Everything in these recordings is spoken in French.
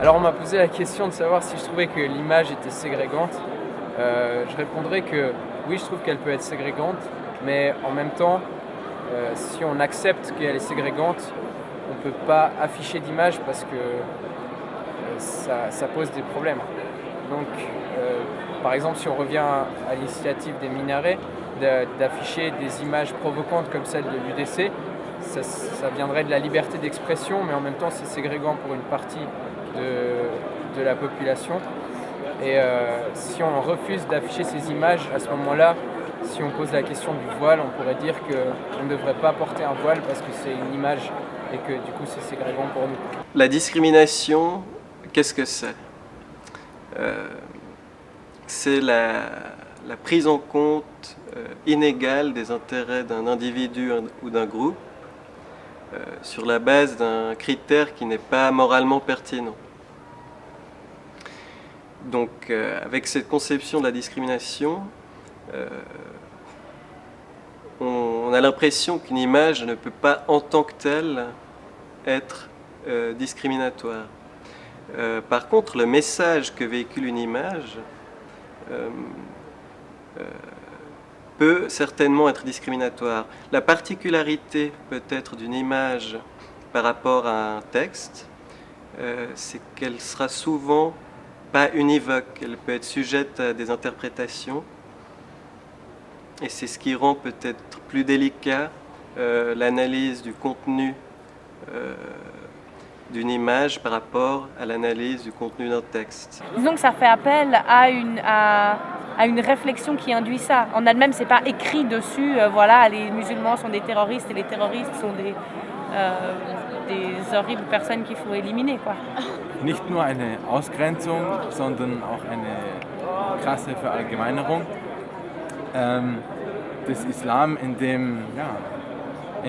Alors on m'a posé la question de savoir si je trouvais que l'image était ségrégante. Je répondrais que oui, je trouve qu'elle peut être ségrégante, mais en même temps, si on accepte qu'elle est ségrégante, on ne peut pas afficher d'image parce que ça pose des problèmes. Donc, par exemple, si on revient à l'initiative des minarets, d'afficher des images provocantes comme celle de l'UDC, ça viendrait de la liberté d'expression, mais en même temps c'est ségrégant pour une partie de la population. Et si on refuse d'afficher ces images, à ce moment-là, si on pose la question du voile, on pourrait dire qu'on ne devrait pas porter un voile parce que c'est une image et que du coup c'est ségrégant pour nous. La discrimination, qu'est-ce que c'est ? C'est la prise en compte inégale des intérêts d'un individu ou d'un groupe sur la base d'un critère qui n'est pas moralement pertinent. Donc avec cette conception de la discrimination, on a l'impression qu'une image ne peut pas en tant que telle être discriminatoire. Par contre, le message que véhicule une image peut certainement être discriminatoire. La particularité peut-être d'une image par rapport à un texte, c'est qu'elle sera souvent pas univoque, elle peut être sujette à des interprétations, et c'est ce qui rend peut-être plus délicat l'analyse du contenu d'une image par rapport à l'analyse du contenu d'un texte. Disons que ça fait appel à une réflexion qui induit ça. En elle-même, c'est pas écrit dessus, voilà, les musulmans sont des terroristes et les terroristes sont des horribles personnes qu'il faut éliminer, quoi. Nicht nur eine Ausgrenzung, sondern auch eine krasse Verallgemeinerung des Islam, in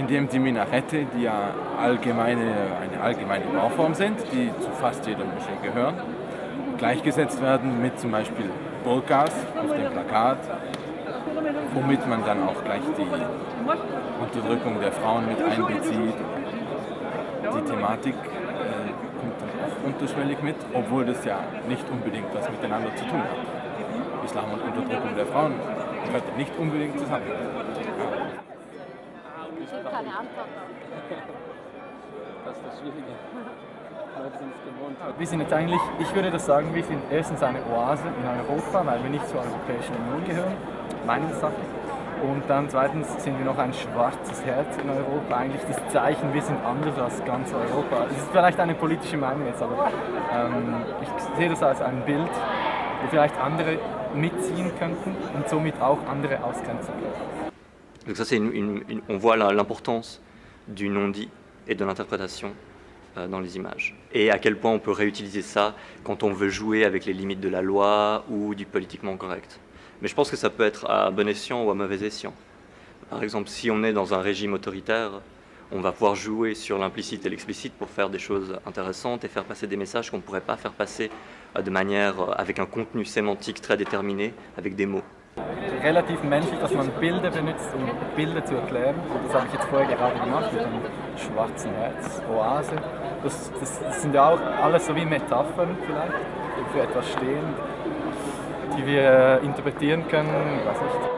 dem die Minarette, die ja eine allgemeine Bauform sind, die zu fast jeder Moschee gehören, gleichgesetzt werden mit zum Beispiel Burkas auf dem Plakat, womit man dann auch gleich die Unterdrückung der Frauen mit einbezieht. Die Thematik kommt dann auch unterschwellig mit, obwohl das ja nicht unbedingt was miteinander zu tun hat. Islam und Unterdrückung der Frauen gehört nicht unbedingt zusammen. Ich habe keine Antwort. Das ist das Schwierige. Leute sind es gewohnt. Wir sind jetzt eigentlich, ich würde das sagen, wir sind erstens eine Oase in Europa, weil wir nicht zur Europäischen Union gehören, Meinungssache. Und dann zweitens sind wir noch ein schwarzes Herz in Europa, eigentlich das Zeichen, wir sind anders als ganz Europa. Das ist vielleicht eine politische Meinung jetzt, aber ich sehe das als ein Bild, wo vielleicht andere mitziehen könnten und somit auch andere ausgrenzen können. Donc ça, on voit l'importance du non-dit et de l'interprétation dans les images. Et à quel point on peut réutiliser ça quand on veut jouer avec les limites de la loi ou du politiquement correct. Mais je pense que ça peut être à bon escient ou à mauvais escient. Par exemple, si on est dans un régime autoritaire, on va pouvoir jouer sur l'implicite et l'explicite pour faire des choses intéressantes et faire passer des messages qu'on ne pourrait pas faire passer de manière avec un contenu sémantique très déterminé, avec des mots. Relativ menschlich, dass man Bilder benutzt, um Bilder zu erklären. Das habe ich jetzt vorher gerade gemacht mit einem schwarzen Herz, Oase. Das sind ja auch alles so wie Metaphern vielleicht, die für etwas stehen, die wir interpretieren können, ich weiß nicht.